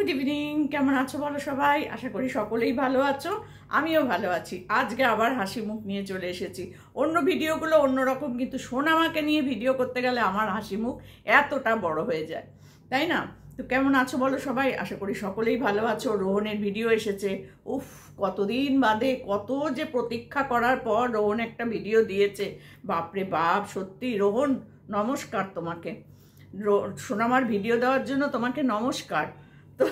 Good evening, কেমন আছো বলো সবাই? আশা করি সকলেই ভালো আছো, আমিও ভালো আছি। আজকে আবার হাসি মুখ নিয়ে চলে এসেছি। অন্য ভিডিওগুলো অন্যরকম, কিন্তু সোনামাকে নিয়ে ভিডিও করতে গেলে আমার হাসি মুখ এতটা বড় হয়ে যায়, তাই না? তো কেমন আছো বলো সবাই? আশা করি সকলেই ভালো আছো। রোহনের ভিডিও এসেছে। উফ, কতদিন বাদে, কত যে প্রতীক্ষা করার পর রোহন একটা ভিডিও দিয়েছে। বাপরে বাপ, সত্যি রোহন নমস্কার তোমাকে। সোনামার ভিডিও দেওয়ার জন্য তোমাকে নমস্কার। তো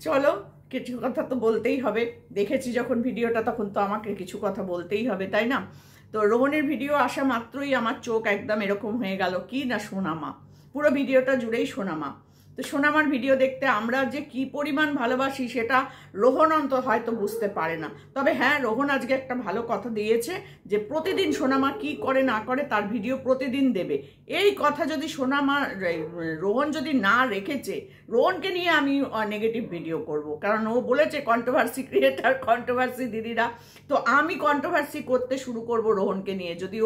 চলো, কিছু কথা তো বলতেই হবে। দেখেছি যখন ভিডিওটা, তখন তো আমাকে কিছু কথা বলতেই হবে, তাই না? তো রোহনের ভিডিও আসা মাত্রই আমার চোখ একদম এরকম হয়ে গেল, কি না সোনামা, পুরো ভিডিওটা জুড়েই সোনামা। তো সোনামার ভিডিও দেখতে আমরা যে কি পরিমাণ ভালোবাসি সেটা রোহন অন্ত হয়তো বুঝতে পারে না। তবে হ্যাঁ, রোহন আজকে একটা ভালো কথা দিয়েছে যে প্রতিদিন সোনামা কি করে না করে তার ভিডিও প্রতিদিন দেবে। এই কথা যদি রোহন যদি না রেখেছে, রোহনকে নিয়ে আমি নেগেটিভ ভিডিও করব, কারণ ও বলেছে কন্ট্রোভার্সি ক্রিয়েটার, কন্ট্রোভার্সি দিদিরা। তো আমি কন্ট্রোভার্সি করতে শুরু করব রোহনকে নিয়ে, যদি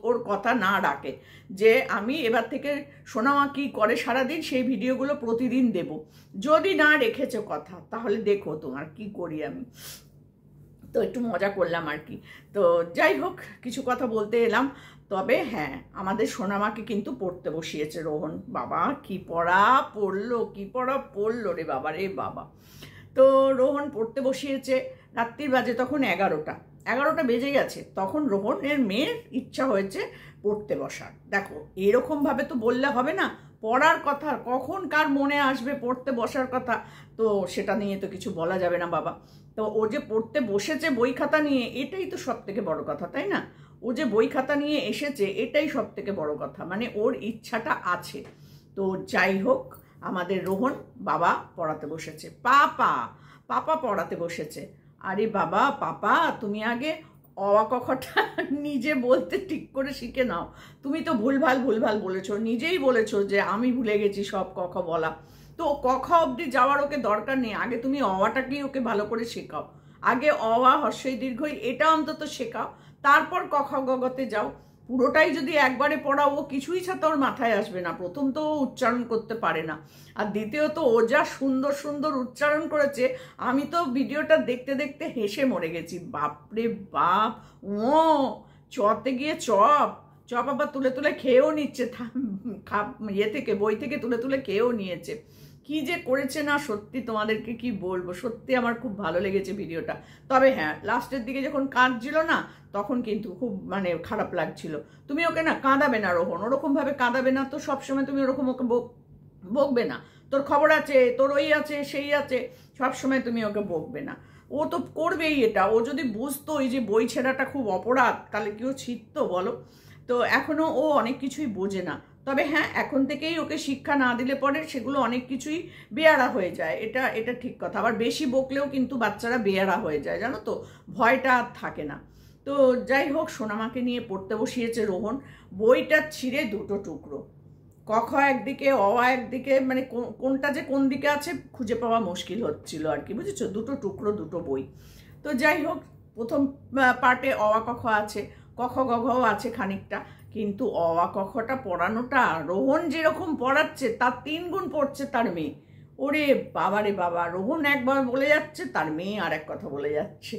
ওর কথা না রাখে। যে আমি এবার থেকে সোনামা কি করে সারাদিন সেই ভিডিওগুলো প্রতিদিন দেব। যদি না রেখেছো কথা, তাহলে দেখো তোমার কি করি আমি। তো একটু মজা করলাম আর কি। তো যাই হোক, কিছু কথা বলতে এলাম। তবে হ্যাঁ, আমাদের সোনামাকে কিন্তু পড়তে বসিয়েছে রোহন। বাবা, কি পড়া পড়লো রে বাবা রে বাবা। তো রোহন পড়তে বসিয়েছে। রাত্রির বাজে তখন 11টা বেজে গেছে। তখন রোহনের মেয়ের ইচ্ছা হয়েছে পড়তে বসার। দেখো, এরকমভাবে তো বললে হবে না। পড়ার কথা কখন কার মনে আসবে, পড়তে বসার কথা, তো সেটা নিয়ে তো কিছু বলা যাবে না বাবা। তো ও যে পড়তে বসেছে বই খাতা নিয়ে, এটাই তো সব থেকে বড় কথা, তাই না? ও যে বই খাতা নিয়ে এসেছে, এটাই সব থেকে বড় কথা, মানে ওর ইচ্ছাটা আছে। তো যাই হোক, আমাদের রোহন বাবা পড়াতে বসেছে। পাপা পড়াতে বসেছে। আরে বাবা, পাপা তুমি আগে অ আ ক খটা নিজে বলতে ঠিক করে শিখে নাও। তুমি তো ভুলভাল বলেছো, নিজেই বলেছো যে আমি ভুলে গেছি সব ক খ বলা। তো ক খ অবধি যাওয়ার ওকে দরকার নেই। আগে তুমি অ আটাকেই ওকে ভালো করে শেখাও। আগে অ আ হ্রস্বই দীর্ঘই এটা অন্তত শেখাও, তারপর ক খ গ ঘতে যাও। পুরোটাই যদি একবারে পড়াও, ও কিছুই সাথে ওর মাথায় আসবে না। প্রথম তো ও উচ্চারণ করতে পারে না, আর দ্বিতীয়ত ও যা সুন্দর সুন্দর উচ্চারণ করেছে, আমি তো ভিডিওটা দেখতে দেখতে হেসে মরে গেছি। বাপরে বাপ, ও চতে গিয়ে চপ আবার তুলে তুলে খেয়েও নিচ্ছে, থেকে বই থেকে তুলে তুলে খেয়েও নিয়েছে। কি যে করেছে না, সত্যি তোমাদেরকে কি বলবো, সত্যি আমার খুব ভালো লেগেছে ভিডিওটা। তবে হ্যাঁ, লাস্টের দিকে যখন কাঁদছিল না, তখন কিন্তু খুব মানে খারাপ লাগছিল। তুমি ওকে না কাঁদাবে না রোহন, ওরকম ভাবে কাঁদাবে না তো। সবসময় তুমি ওরকম ওকে বকবে না। তোর খবর আছে, তোর ওই আছে সেই আছে, সবসময় তুমি ওকে বকবে না। ও তো করবেই এটা। ও যদি বুঝতো এই যে বই ছেঁড়াটা খুব অপরাধ, তাহলে কেউ ছিঁড়তো বলো? তো এখনো ও অনেক কিছুই বোঝে না। তবে হ্যাঁ, এখন থেকেই ওকে শিক্ষা না দিলে পরে সেগুলো অনেক কিছুই বেয়ারা হয়ে যায়। এটা ঠিক কথা। আবার বেশি বকলেও কিন্তু বাচ্চারা বেয়ারা হয়ে যায়, জানো তো, ভয়টা আর থাকে না। তো যাই হোক, সোনামাকে নিয়ে পড়তে বসিয়েছে রোহন। বইটা ছিঁড়ে দুটো টুকরো, ক খ একদিকে, অ আ একদিকে, মানে কোনটা যে কোন দিকে আছে খুঁজে পাওয়া মুশকিল হচ্ছিল আর কি, বুঝেছো? দুটো টুকরো, দুটো বই। তো যাই হোক, প্রথম পার্টে অ আ ক খ আছে, ক খ গ ঘও আছে খানিকটা, কিন্তু অ আ ক খটা পড়ানোটা রোহন যেরকম পড়াচ্ছে তার 3 গুণ পড়ছে তার মেয়ে। ওরে বাবা রে বাবা, রোহন একবার বলে যাচ্ছে, তার মেয়ে আর এক কথা বলে যাচ্ছে।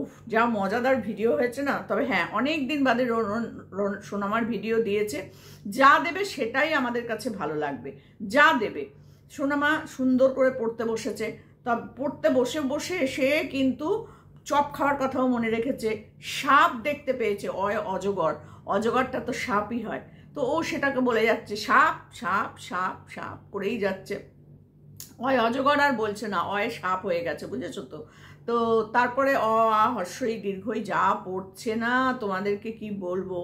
উফ, যা মজাদার ভিডিও হয়েছে না। তবে হ্যাঁ, অনেক দিন বাদে সোনামার ভিডিও দিয়েছে। যা দেবে সেটাই আমাদের কাছে ভালো লাগবে, যা দেবে। সোনামা সুন্দর করে পড়তে বসেছে। তা পড়তে বসে বসে সে কিন্তু চপ খাওয়ার কথাও মনে রেখেছে। সাপ দেখতে পেয়েছে, অজগরটা তো সাপই হয়। তো ও সেটাকে বলে যাচ্ছে সাপ সাপ সাপ সাপ করেই যাচ্ছে। অজগর আর বলছে না, সাপ হয়ে গেছে, বুঝেছো তো? তো তারপরে অ আ হ্রস্বই দীর্ঘই যা পড়ছে না, তোমাদেরকে কি বলবো।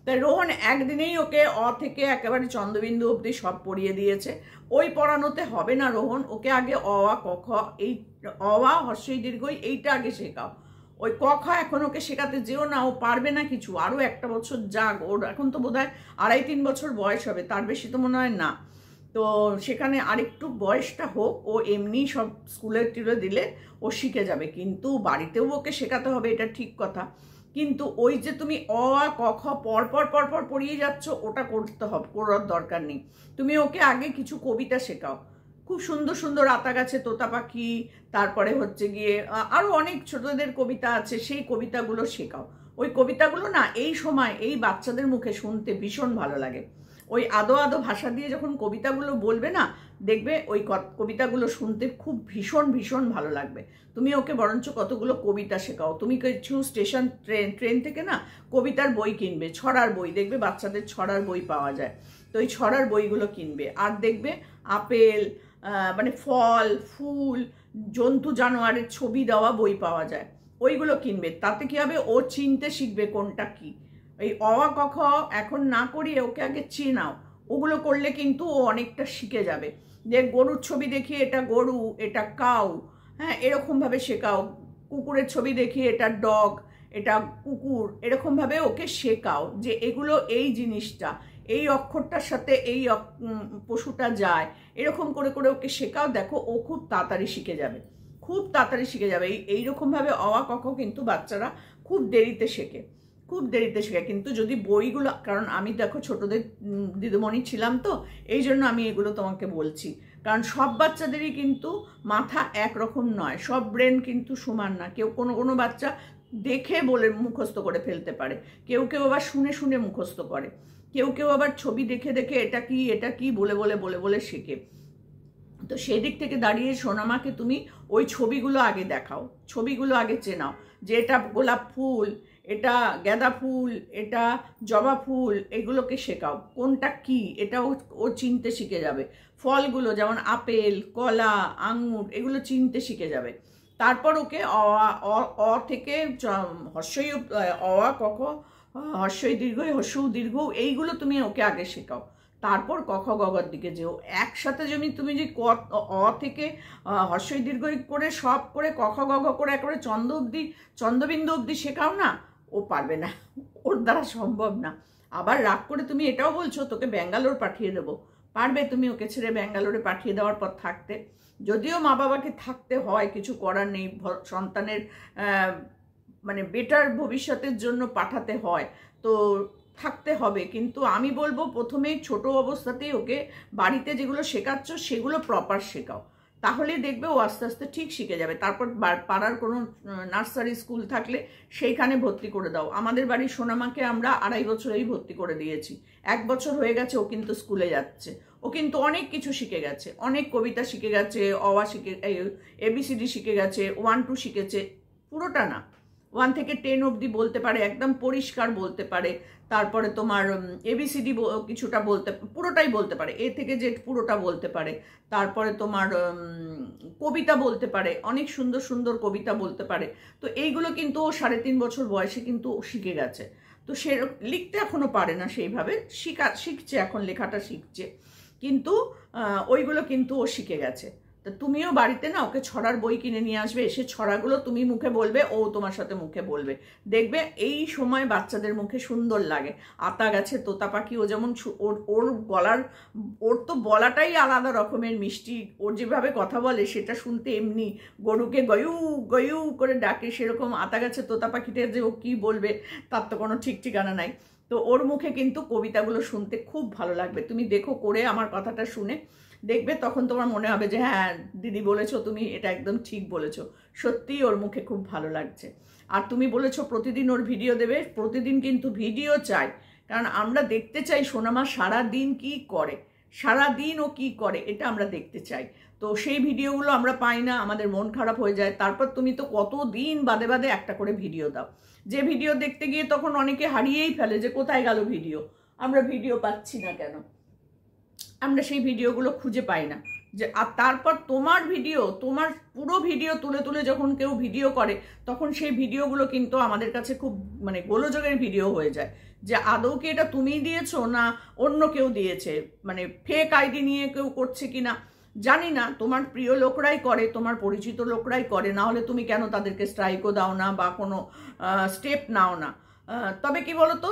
তাই রোহন একদিনেই ওকে অ থেকে একেবারে চন্দ্রবিন্দু অবধি সব পড়িয়ে দিয়েছে। ওই পড়ানোতে হবে না রোহন, ওকে আগে অ আ ক খ, এই অ আ হ্রস্বই দীর্ঘই এইটা আগে শেখাও। ওই ক খ এখন ওকে শেখাতে যেও না, ও পারবে না কিছু। আরও একটা বছর যাক, ওর এখন তো বোধহয় 2.5-3 বছর বয়স হবে, তার বেশি তো মনে হয় না। তো সেখানে আরেকটু বয়সটা হোক, ও এমনি সব স্কুলে টিলে দিলে ও শিখে যাবে। কিন্তু বাড়িতেও ওকে শেখাতে হবে, এটা ঠিক কথা। কিন্তু ওই যে তুমি অ আ ক খ পর পড়িয়ে যাচ্ছ, ওটা করতে হবে, করার দরকার নেই। তুমি ওকে আগে কিছু কবিতা শেখাও। খুব সুন্দর সুন্দর আতা গাছে তোতা পাখি, তারপরে হচ্ছে গিয়ে আরও অনেক ছোটদের কবিতা আছে, সেই কবিতাগুলো শেখাও। ওই কবিতাগুলো না এই সময় এই বাচ্চাদের মুখে শুনতে ভীষণ ভালো লাগে। ওই আদো আদো ভাষা দিয়ে যখন কবিতাগুলো বলবে না, দেখবে ওই কবিতাগুলো শুনতে খুব ভীষণ ভীষণ ভালো লাগবে। তুমি ওকে বরঞ্চ কতগুলো কবিতা শেখাও। তুমি কিছু স্টেশন ট্রেন থেকে না কবিতার বই কিনবে, ছড়ার বই, দেখবে বাচ্চাদের ছড়ার বই পাওয়া যায়, তো ওই ছড়ার বইগুলো কিনবে। আর দেখবে আপেল মানে ফল ফুল জন্তু জানোয়ারের ছবি দেওয়া বই পাওয়া যায়, ওইগুলো কিনবে। তাতে কি হবে, ও চিনতে শিখবে কোনটা কি। এই অ আ ক খ এখন না করিয়ে ওকে আগে চেনাও, ওগুলো করলে কিন্তু ও অনেকটা শিখে যাবে। যে গরুর ছবি দেখিয়ে এটা গরু, এটা কাউ, হ্যাঁ এরকমভাবে শেখাও। কুকুরের ছবি দেখিয়ে এটা ডগ, এটা কুকুর, এরকমভাবে ওকে শেখাও যে এগুলো এই জিনিসটা, এই অক্ষরটার সাথে এই পশুটা যায়, এরকম করে করে ওকে শেখাও। দেখো ও খুব তাড়াতাড়ি শিখে যাবে, খুব তাড়াতাড়ি শিখে যাবে। এইরকমভাবে অ আ ক খ কিন্তু বাচ্চারা খুব দেরিতে শেখে, খুব দেরিতে শেখে। কিন্তু যদি বইগুলো, কারণ আমি দেখো ছোটদের দিদিমণি ছিলাম, তো এই জন্য আমি এগুলো তোমাকে বলছি। কারণ সব বাচ্চাদেরই কিন্তু মাথা একরকম নয়, সব ব্রেন কিন্তু সমান না। কেউ কোনো কোনো বাচ্চা দেখে বলে মুখস্থ করে ফেলতে পারে, কেউ কেউ আবার শুনে শুনে মুখস্থ করে, কেউ কেউ আবার ছবি দেখে দেখে এটা কি এটা কি বলে বলে বলে বলে শেখে। তো সেই দিক থেকে দাঁড়িয়ে সোনামাকে তুমি ওই ছবিগুলো আগে দেখাও, ছবিগুলো আগে চেনাও, যে এটা গোলাপ ফুল, এটা গাঁদা ফুল, এটা জবা ফুল, এগুলোকে শেখাও কোনটা কি, এটা ও চিনতে শিখে যাবে। ফলগুলো যেমন আপেল, কলা, আঙুর, এগুলো চিনতে শিখে যাবে। তারপর ওকে অ থেকে হর্ষই অ আ ক খ, হর্ষই দীর্ঘই, হর্ষৌ দীর্ঘ, এইগুলো তুমি ওকে আগে শেখাও। তারপর ক খ গ ঘর দিকে যেও। একসাথে তুমি যে অ থেকে হর্ষই দীর্ঘই করে সব করে ক খ গ ঘ করে একেবারে চন্দ্রবিন্দু অবধি শেখাও না, ও পারবে না, ওর দ্বারা সম্ভব না। আবার রাগ করে তুমি এটাও বলছো তোকে ব্যাঙ্গালোর পাঠিয়ে দেবো, পারবে তুমি ওকে ছেড়ে ব্যাঙ্গালোরে পাঠিয়ে দেওয়ার পর থাকতে? যদিও মা বাবাকে থাকতে হয়, কিছু করার নেই, সন্তানের মানে বেটার ভবিষ্যতের জন্য পাঠাতে হয়, তো থাকতে হবে। কিন্তু আমি বলবো প্রথমেই ছোট অবস্থাতেই ওকে বাড়িতে যেগুলো শেখাচ্ছ সেগুলো প্রপার শেখাও, তাহলে দেখবে ও আস্তে আস্তে ঠিক শিখে যাবে। তারপর পাড়ার কোনো নার্সারি স্কুল থাকলে সেইখানে ভর্তি করে দাও। আমাদের বাড়ির সোনামাকে আমরা 2.5 বছরেই ভর্তি করে দিয়েছি, 1 বছর হয়ে গেছে ও কিন্তু স্কুলে যাচ্ছে। ও কিন্তু অনেক কিছু শিখে গেছে, অনেক কবিতা শিখে গেছে, অ আ শিখে, ABCD শিখে গেছে, 1 2 শিখেছে, পুরোটা না 1 থেকে 10 অবধি বলতে পারে, একদম পরিষ্কার বলতে পারে। তারপরে তোমার ABCD কিছুটা বলতে, পুরোটাই বলতে পারে, A থেকে Z পুরোটা বলতে পারে। তারপরে তোমার কবিতা বলতে পারে, অনেক সুন্দর সুন্দর কবিতা বলতে পারে। তো এইগুলো কিন্তু ও 3.5 বছর বয়সে কিন্তু শিখে গেছে। তো সে লিখতে এখনো পারে না সেইভাবে, শিখছে এখন, লেখাটা শিখছে, কিন্তু ওইগুলো কিন্তু ও শিখে গেছে। তা তুমিও বাড়িতে না ওকে ছড়ার বই কিনে নিয়ে আসবে, এসে ছড়াগুলো তুমি মুখে বলবে, ও তোমার সাথে মুখে বলবে, দেখবে এই সময় বাচ্চাদের মুখে সুন্দর লাগে। আতা গাছে তোতা পাখি, ও যেমন ওর গলার, ওর তো বলাটাই আলাদা রকমের মিষ্টি, ওর যেভাবে কথা বলে সেটা শুনতে এমনি গরুকে গয়ু গয়ু করে ডাকে, সেরকম আতা গাছে তোতা পাখিটা যে ও কী বলবে তার তো কোনো ঠিক ঠিকানা নাই। তো ওর মুখে কিন্তু কবিতাগুলো শুনতে খুব ভালো লাগবে। তুমি দেখো করে আমার কথাটা শুনে দেখবে, তখন তোমার মনে হবে যে হ্যাঁ দিদি বলেছো, তুমি এটা একদম ঠিক বলেছো, সত্যিই ওর মুখে খুব ভালো লাগছে। আর তুমি বলেছো প্রতিদিন ওর ভিডিও দেবে, প্রতিদিন কিন্তু ভিডিও চাই, কারণ আমরা দেখতে চাই সোনামা সারাদিন কি করে, সারাদিন ও কি করে, এটা আমরা দেখতে চাই। তো সেই ভিডিওগুলো আমরা পাই না, আমাদের মন খারাপ হয়ে যায়। তারপর তুমি তো কতদিন বাদে বাদে একটা করে ভিডিও দাও, যে ভিডিও দেখতে গিয়ে তখন অনেকে হারিয়েই ফেলে যে কোথায় গেল ভিডিও, আমরা ভিডিও পাচ্ছি না কেন, আমরা সেই ভিডিওগুলো খুঁজে পাই না। যে আর তারপর তোমার ভিডিও, তোমার পুরো ভিডিও তুলে তুলে যখন কেউ ভিডিও করে, তখন সেই ভিডিওগুলো কিন্তু আমাদের কাছে খুব মানে গোলযোগের ভিডিও হয়ে যায়, যে আদৌ কি এটা তুমিই দিয়েছো না অন্য কেউ দিয়েছে, মানে ফেক আইডি নিয়ে কেউ করছে কিনা জানি না। তোমার প্রিয় লোকরাই করে, তোমার পরিচিত লোকরাই করে, না হলে তুমি কেন তাদেরকে স্ট্রাইকও দাও না বা কোনো স্টেপ নাও না। তবে কি বলতো,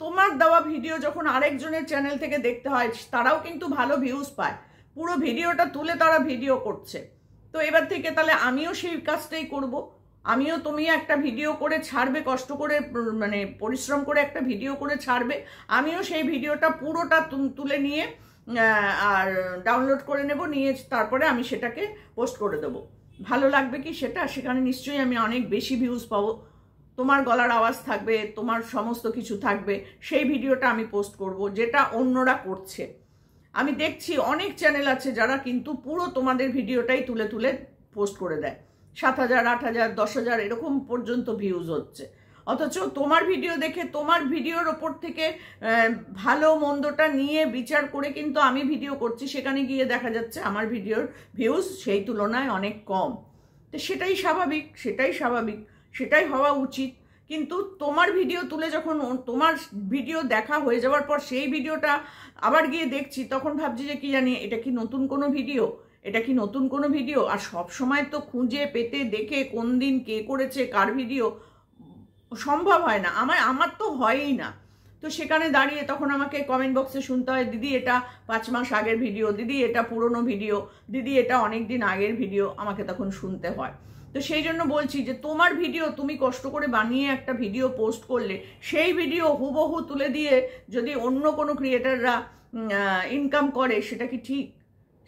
তোমার দেওয়া ভিডিও যখন আরেকজনের চ্যানেল থেকে দেখতে হয়, তারাও কিন্তু ভালো ভিউজ পায়, পুরো ভিডিওটা তুলে তারা ভিডিও করছে। তো এবার থেকে তাহলে আমিও সেই কাজটাই করব, আমিও, তুমি একটা ভিডিও করে ছাড়বে, কষ্ট করে মানে পরিশ্রম করে একটা ভিডিও করে ছাড়বে, আমিও সেই ভিডিওটা পুরোটা তুলে নিয়ে আর ডাউনলোড করে নেব, নিয়ে তারপরে আমি সেটাকে পোস্ট করে দেবো। ভালো লাগবে কি সেটা? সেখানে নিশ্চয়ই আমি অনেক বেশি ভিউজ পাবো, তোমার গলার আওয়াজ থাকবে, তোমার সমস্ত কিছু থাকবে, সেই ভিডিওটা আমি পোস্ট করব, যেটা অন্যরা করছে। আমি দেখছি অনেক চ্যানেল আছে যারা কিন্তু পুরো তোমাদের ভিডিওটাই তুলে তুলে পোস্ট করে দেয়, 7,000, 8,000, 10,000 এরকম পর্যন্ত ভিউজ হচ্ছে। অথচ তোমার ভিডিও দেখে তোমার ভিডিওর ওপর থেকে ভালো মন্দটা নিয়ে বিচার করে কিন্তু আমি ভিডিও করছি, সেখানে গিয়ে দেখা যাচ্ছে আমার ভিডিওর ভিউজ সেই তুলনায় অনেক কম। তো সেটাই স্বাভাবিক, সেটাই হওয়া উচিত। কিন্তু তোমার ভিডিও তুলে যখন তোমার ভিডিও দেখা হয়ে যাওয়ার পর সেই ভিডিওটা আবার গিয়ে দেখছি, তখন ভাবছি যে কি জানি এটা কি নতুন কোনো ভিডিও, আর সব সময় তো খুঁজে পেতে দেখে কোন দিন কে করেছে কার ভিডিও সম্ভব হয় না, আমার তো হয়ই না। তো সেখানে দাঁড়িয়ে তখন আমাকে কমেন্ট বক্সে শুনতে হয়, দিদি এটা 5 মাস আগের ভিডিও, দিদি এটা পুরনো ভিডিও, দিদি এটা অনেক দিন আগের ভিডিও, আমাকে তখন শুনতে হয়। তো সেই জন্য বলছি যে তোমার ভিডিও তুমি কষ্ট করে বানিয়ে একটা ভিডিও পোস্ট করলে, সেই ভিডিও হুবহু তুলে দিয়ে যদি অন্য কোনো ক্রিয়েটাররা ইনকাম করে, সেটা কি ঠিক?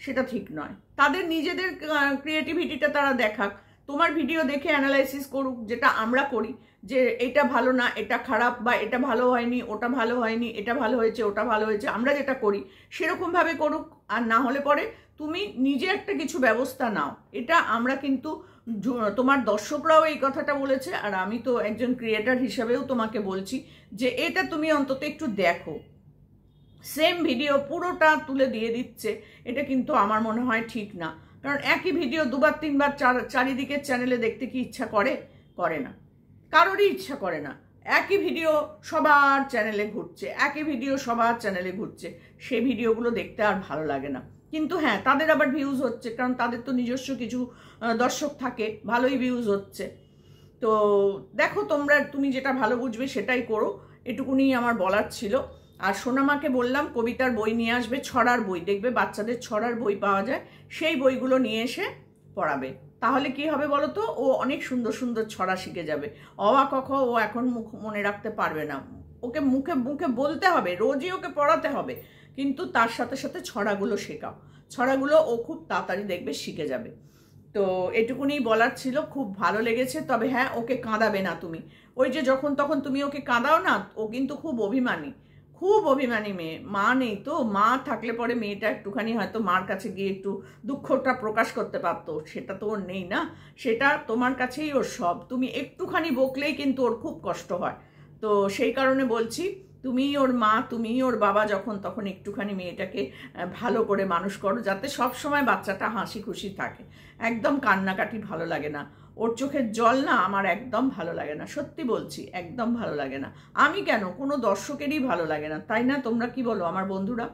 সেটা ঠিক নয়। তাদের নিজেদের ক্রিয়েটিভিটিটা তারা দেখাক, তোমার ভিডিও দেখে অ্যানালাইসিস করুক, যেটা আমরা করি, যে এটা ভালো না, এটা খারাপ, বা এটা ভালো হয়নি, ওটা ভালো হয়নি, এটা ভালো হয়েছে, ওটা ভালো হয়েছে, আমরা যেটা করি সেরকমভাবে করুক। আর না হলে পরে তুমি নিজে একটা কিছু ব্যবস্থা নাও। এটা আমরা কিন্তু, তোমার দর্শকরাও এই কথাটা বলেছে, আর আমি তো একজন ক্রিয়েটার হিসাবেও তোমাকে বলছি যে এটা তুমি অন্তত একটু দেখো। সেম ভিডিও পুরোটা তুলে দিয়ে দিচ্ছে, এটা কিন্তু আমার মনে হয় ঠিক না। কারণ একই ভিডিও 2বার 3বার চারিদিকের চ্যানেলে দেখতে কি ইচ্ছা করে না, কারোরই ইচ্ছা করে না। একই ভিডিও সবার চ্যানেলে ঘুরছে, সেই ভিডিওগুলো দেখতে আর ভালো লাগে না। কিন্তু হ্যাঁ, তাদের আবার ভিউজ হচ্ছে, কারণ তাদের তো নিজস্ব কিছু দর্শক থাকে, ভালোই ভিউজ হচ্ছে। তো দেখো, তুমি যেটা ভালো বুঝবে সেটাই করো, এটুকুনি আমার বলার ছিল। আর সোনামাকে বললাম কবিতার বই নিয়ে আসবে, ছড়ার বই, দেখবে বাচ্চাদের ছড়ার বই পাওয়া যায়, সেই বইগুলো নিয়ে এসে পড়াবে। তাহলে কি হবে বলো তো, ও অনেক সুন্দর সুন্দর ছড়া শিখে যাবে। অ আ ক খ ও এখন মনে রাখতে পারবে না, ওকে মুখে মুখে বলতে হবে, রোজই ওকে পড়াতে হবে, কিন্তু তার সাথে সাথে ছড়াগুলো শেখাও, ছড়াগুলো ও খুব তাড়াতাড়ি দেখবে শিখে যাবে। তো এটুকুনি বলার ছিল। খুব ভালো লেগেছে। তবে হ্যাঁ, ওকে কাঁদাবে না তুমি। ওই যে যখন তখন তুমি ওকে কাঁদাও না, ও কিন্তু খুব অভিমানী মেয়ে। মা নেই তো, মা থাকলে পরে মেয়েটা একটুখানি হয়তো মার কাছে গিয়ে একটু দুঃখটা প্রকাশ করতে পারতো, সেটা তো ওর নেই না, সেটা তোমার কাছেই ওর সব। তুমি একটুখানি বকলেই কিন্তু ওর খুব কষ্ট হয়। তো সেই কারণে বলছি, তুমিই ওর মা, তুমিই ওর বাবা, যখন তখন একটুখানি মেয়েটাকে ভালো করে মানুষ করো, যাতে সব সময় বাচ্চাটা হাসি খুশি থাকে। একদম কান্নাকাটি ভালো লাগে না, ওর চোখের জল না আমার একদম ভালো লাগে না, সত্যি বলছি, একদম ভালো লাগে না। আমি কেন, কোনো দর্শকেরই ভালো লাগে না, তাই না? তোমরা কি বলো আমার বন্ধুরা,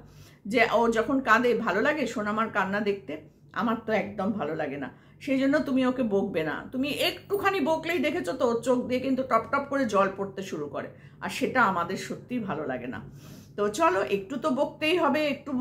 যে ও যখন কাঁদে ভালো লাগে সোনামার কান্না দেখতে? আমার তো একদম ভালো লাগে না। সেই জন্য তুমি ওকে বকবে না। তুমি একটুখানি বকলেই দেখেছো তো, ওর চোখ দিয়ে কিন্তু টপ টপ করে জল পড়তে শুরু করে, আর সেটা আমাদের সত্যিই ভালো লাগে না। তো চলো, একটু তো বকতেই হবে, একটু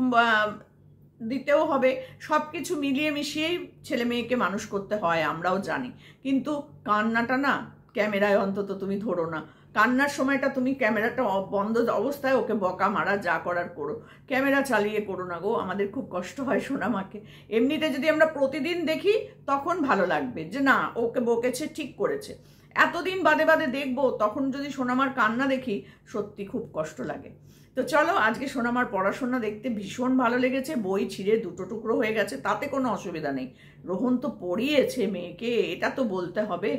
দিতেও হবে, সব কিছু মিলিয়ে মিশিয়েই ছেলে মেয়েকে মানুষ করতে হয়, আমরাও জানি। কিন্তু কান্নাটা না ক্যামেরায় অন্তত তুমি ধরো না। কান্নার সময়টা তুমি ক্যামেরাটা বন্ধ অবস্থায় ওকে বকা মারা যা করার করো, ক্যামেরা চালিয়ে করো না গো। আমাদের খুব কষ্ট হয় সোনামাকে। এমনিতে যদি আমরা প্রতিদিন দেখি তখন ভালো লাগবে, যে না ওকে বকেছে, ঠিক করেছে। এতদিন বাদে বাদে দেখবো, তখন যদি সোনামার কান্না দেখি, সত্যি খুব কষ্ট লাগে। তো চলো, আজকে সোনামার পড়াশোনা দেখতে ভীষণ ভালো লেগেছে। বই ছিঁড়ে 2 টুকরো হয়ে গেছে, তাতে কোনো অসুবিধা নেই। রোহন তো পড়িয়েছে মেয়েকে, এটা তো বলতে হবে।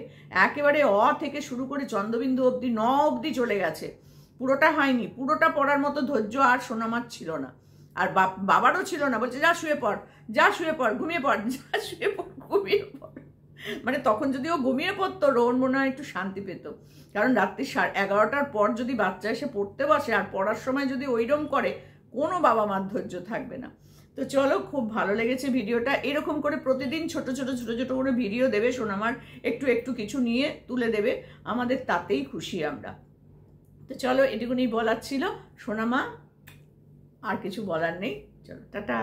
একেবারে অ থেকে শুরু করে চন্দ্রবিন্দু অবধি 9 অবধি চলে গেছে, পুরোটা হয়নি। পুরোটা পড়ার মতো ধৈর্য আর সোনামার ছিল না, আর বাবারও ছিল না। বলছে যা শুয়ে পড়, ঘুমিয়ে পড়, ঘুমিয়ে পড়। মানে তখন যদি ও ঘুমিয়ে পড়তো, রোহন মনে হয় একটু শান্তি পেত। কারণ রাত্রি 11:30টার পর যদি বাচ্চা এসে পড়তে বসে, আর পড়ার সময় যদি ওইরকম করে, কোনো বাবা মার ধৈর্য থাকবে না। তো চলো, খুব ভালো লেগেছে ভিডিওটা। এরকম করে প্রতিদিন ছোট ছোট করে ভিডিও দেবে সোনামার, একটু একটু কিছু নিয়ে তুলে দেবে, আমাদের তাতেই খুশি আমরা। তো চলো, এটুকুনি বলার ছিল সোনামা, আর কিছু বলার নেই। চলো, টাটা।